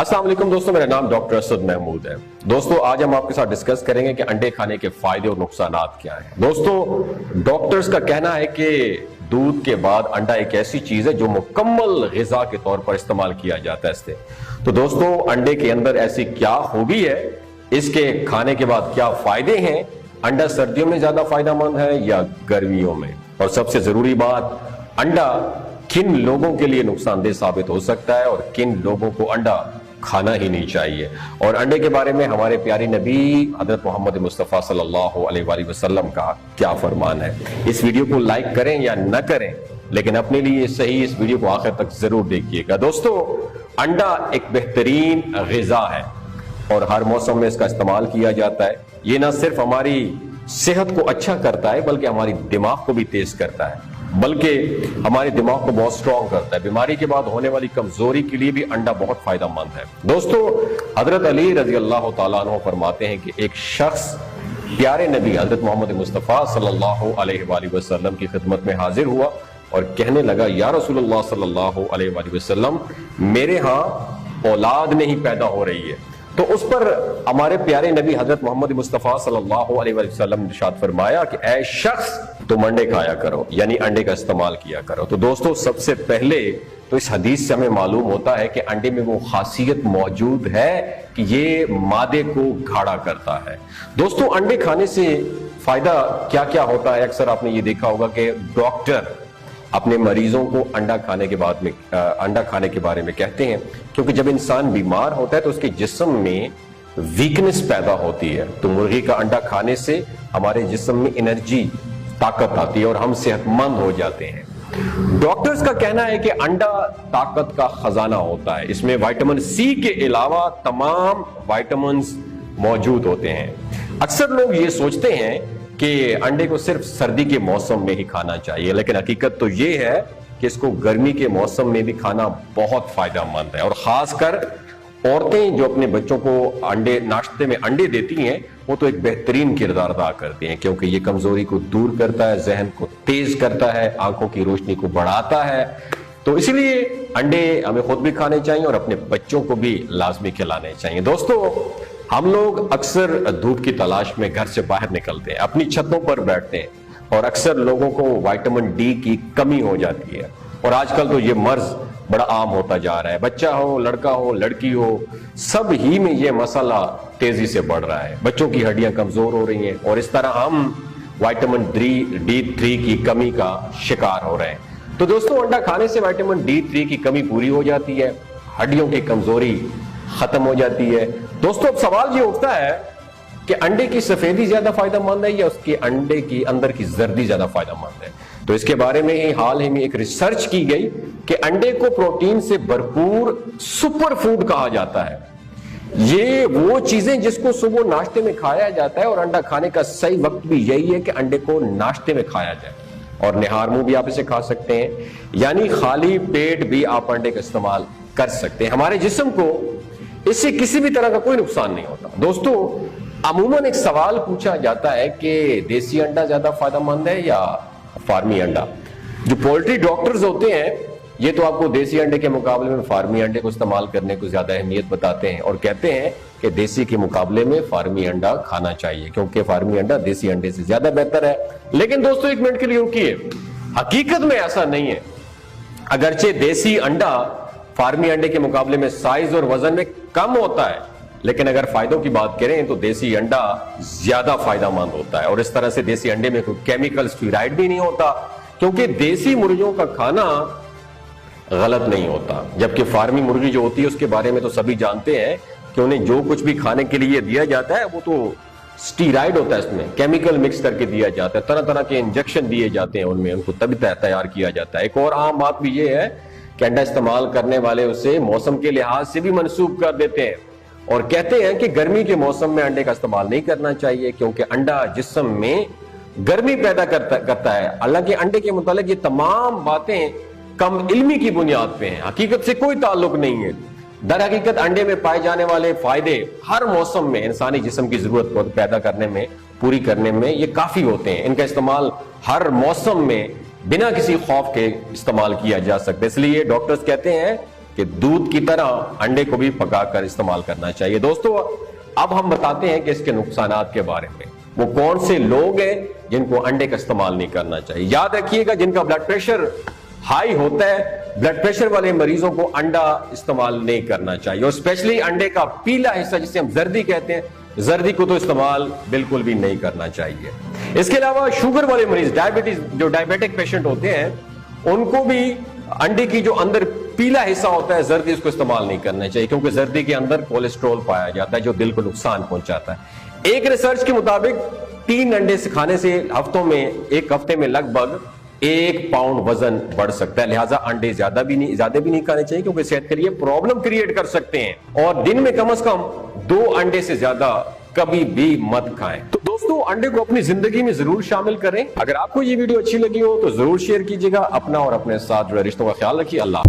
अस्सलाम वालेकुम दोस्तों, मेरा नाम डॉक्टर असद महमूद है। दोस्तों आज हम आपके साथ डिस्कस करेंगे कि अंडे खाने के फायदे और नुकसानात क्या हैं। दोस्तों डॉक्टर्स का कहना है कि दूध के बाद अंडा एक ऐसी चीज है जो मुकम्मल ग़िज़ा के तौर पर इस्तेमाल किया जाता है इससे। तो दोस्तों अंडे के अंदर ऐसी क्या खूबी है, इसके खाने के बाद क्या फायदे हैं, अंडा सर्दियों में ज्यादा फायदेमंद है या गर्मियों में, और सबसे जरूरी बात, अंडा किन लोगों के लिए नुकसानदेह साबित हो सकता है और किन लोगों को अंडा खाना ही नहीं चाहिए। और अंडे के बारे में हमारे प्यारे नबी हजरत मोहम्मद मुस्तफ़ा सल्लल्लाहु अलैहि वसल्लम का क्या फरमान है। इस वीडियो को लाइक करें या न करें, लेकिन अपने लिए सही इस वीडियो को आखिर तक जरूर देखिएगा। दोस्तों अंडा एक बेहतरीन ग़िज़ा है और हर मौसम में इसका इस्तेमाल किया जाता है। ये ना सिर्फ हमारी सेहत को अच्छा करता है बल्कि हमारी दिमाग को भी तेज करता है, बल्कि हमारे दिमाग को बहुत स्ट्रॉन्ग करता है। बीमारी के बाद होने वाली कमजोरी के लिए भी अंडा बहुत फायदेमंद है। दोस्तों हजरत अली रजी अल्लाह तआला अन्हु फरमाते हैं कि एक शख्स प्यारे नबी हजरत मोहम्मद मुस्तफ़ा सल्लल्लाहु अलैहि वसल्लम की खिदमत में हाजिर हुआ और कहने लगा, या रसूलुल्लाह सल्लल्लाहु अलैहि वसल्लम, मेरे यहाँ औलाद नहीं पैदा हो रही है। तो उस पर हमारे प्यारे नबी हजरत मोहम्मद मुस्तफ़ा सल्लल्लाहु अलैहि वसल्लम ने इरशाद फरमाया कि ऐ शख्स तुम अंडे खाया करो, यानी अंडे का इस्तेमाल किया करो। तो दोस्तों सबसे पहले तो इस हदीस से हमें मालूम होता है कि अंडे में वो खासियत मौजूद है कि ये मादे को गाढ़ा करता है। दोस्तों अंडे खाने से फायदा क्या क्या होता है, अक्सर आपने ये देखा होगा कि डॉक्टर अपने मरीजों को अंडा खाने के बारे में कहते हैं, क्योंकि जब इंसान बीमार होता है तो उसके जिस्म में वीकनेस पैदा होती है। तो मुर्गी का अंडा खाने से हमारे जिस्म में एनर्जी, ताकत आती है और हम सेहतमंद हो जाते हैं। डॉक्टर्स का कहना है कि अंडा ताकत का खजाना होता है, इसमें विटामिन सी के अलावा तमाम विटामिन मौजूद होते हैं। अक्सर लोग ये सोचते हैं कि अंडे को सिर्फ सर्दी के मौसम में ही खाना चाहिए, लेकिन हकीकत तो ये है कि इसको गर्मी के मौसम में भी खाना बहुत फायदेमंद है। और खासकर औरतें जो अपने बच्चों को अंडे नाश्ते में अंडे देती हैं, वो तो एक बेहतरीन किरदार अदा करती हैं, क्योंकि ये कमजोरी को दूर करता है, जहन को तेज करता है, आंखों की रोशनी को बढ़ाता है। तो इसलिए अंडे हमें खुद भी खाने चाहिए और अपने बच्चों को भी लाजमी खिलाने चाहिए। दोस्तों हम लोग अक्सर धूप की तलाश में घर से बाहर निकलते हैं, अपनी छतों पर बैठते हैं और अक्सर लोगों को विटामिन डी की कमी हो जाती है। और आजकल तो ये मर्ज बड़ा आम होता जा रहा है, बच्चा हो, लड़का हो, लड़की हो, सब ही में ये मसला तेजी से बढ़ रहा है। बच्चों की हड्डियां कमजोर हो रही हैं और इस तरह हम विटामिन D3 की कमी का शिकार हो रहे हैं। तो दोस्तों अंडा खाने से विटामिन D3 की कमी पूरी हो जाती है, हड्डियों की कमजोरी खत्म हो जाती है। दोस्तों अब सवाल ये उठता है कि अंडे की सफेदी ज्यादा फायदेमंद है या उसके अंडे की अंदर की जर्दी ज्यादा फायदेमंद है। तो इसके बारे में ही हाल ही में एक रिसर्च की गई कि अंडे को प्रोटीन से भरपूर सुपर फूड कहा जाता है। ये वो चीजें जिसको सुबह नाश्ते में खाया जाता है और अंडा खाने का सही वक्त भी यही है कि अंडे को नाश्ते में खाया जाए, और निहार मुंह भी आप इसे खा सकते हैं, यानी खाली पेट भी आप अंडे का इस्तेमाल कर सकते हैं। हमारे जिस्म को इससे किसी भी तरह का कोई नुकसान नहीं होता। दोस्तों अमूमन एक सवाल पूछा जाता है कि देसी अंडा ज्यादा फायदेमंद है या फार्मी अंडा। जो पोल्ट्री डॉक्टर्स होते हैं ये तो आपको देसी अंडे के मुकाबले में फार्मी अंडे को इस्तेमाल करने को ज्यादा अहमियत बताते हैं और कहते हैं कि देसी के मुकाबले में फार्मी अंडा खाना चाहिए, क्योंकि फार्मी अंडा देसी अंडे से ज्यादा बेहतर है। लेकिन दोस्तों एक मिनट के लिए रुकिए, हकीकत में ऐसा नहीं है। अगरचे देसी अंडा फार्मी अंडे के मुकाबले में साइज और वजन में कम होता है, लेकिन अगर फायदों की बात करें तो देसी अंडा ज्यादा फायदेमंद होता है। और इस तरह से देसी अंडे में कोई केमिकल स्टीरॉइड भी नहीं होता, क्योंकि देसी मुर्गियों का खाना गलत नहीं होता, जबकि फार्मी मुर्गी जो होती है उसके बारे में तो सभी जानते हैं कि उन्हें जो कुछ भी खाने के लिए दिया जाता है वो तो स्टीरॉइड होता है, इसमें केमिकल मिक्स करके दिया जाता है, तरह तरह के इंजेक्शन दिए जाते हैं उनमें, उनको तभी तैयार किया जाता है। एक और आम बात भी ये है कि अंडा इस्तेमाल करने वाले उसे मौसम के लिहाज से भी मंसूब कर देते हैं और कहते हैं कि गर्मी के मौसम में अंडे का इस्तेमाल नहीं करना चाहिए, क्योंकि अंडा जिस्म में गर्मी पैदा करता है। हालांकि अंडे के मुतालिक ये तमाम बातें कम इल्मी की बुनियाद पे हैं, हकीकत से कोई ताल्लुक नहीं है। दर हकीकत अंडे में पाए जाने वाले फायदे हर मौसम में इंसानी जिस्म की जरूरत पैदा करने में, पूरी करने में ये काफी होते हैं। इनका इस्तेमाल हर मौसम में बिना किसी खौफ के इस्तेमाल किया जा सकता है। इसलिए डॉक्टर्स कहते हैं کہ دودھ کی طرح انڈے کو بھی پکا کر استعمال کرنا چاہیے۔ دوستو اب ہم بتاتے ہیں کہ اس کے نقصانات کے بارے میں۔ وہ کون سے لوگ ہیں جن کو انڈے کا استعمال نہیں کرنا چاہیے؟ یاد رکھیے گا، جن کا بلڈ پریشر ہائی ہوتا ہے، بلڈ پریشر والے مریضوں کو انڈا استعمال نہیں کرنا چاہیے، اور اسپیشلی انڈے کا پیلا حصہ جسے ہم زردی کہتے ہیں، زردی کو تو استعمال بالکل بھی نہیں کرنا چاہیے۔ اس کے علاوہ شوگر والے مریض، جو ڈائبیٹک پیشنٹ ہوتے ہیں، ان کو بھی انڈے کی جو اندر پیلا حصہ ہوتا ہے زردی، اس کو استعمال نہیں کرنا چاہیے، کیونکہ زردی کے اندر کولیسٹرول پایا جاتا ہے جو دل کو نقصان پہنچاتا ہے۔ ایک ریسرچ کے مطابق 3 انڈے کھانے سے ایک ہفتے میں لگ بھگ 1 پاؤنڈ وزن بڑھ سکتا ہے، لہٰذا انڈے زیادہ بھی نہیں کھانے چاہیے، کیونکہ صحت کے لیے پرابلم کریٹ کر سکتے ہیں، اور دن میں کم از کم 2 انڈے سے زیادہ کبھی بھی مت کھائیں۔ تو دوستو انڈے کو اپنی زندگی میں ضرور شامل کریں۔ اگر آپ کو یہ ویڈیو اچھی لگی ہو تو ضرور شیئر کیجیے گا۔ اپنا اور اپنے ساتھ جڑے رشتوں کا خیال رکھیے۔ اللہ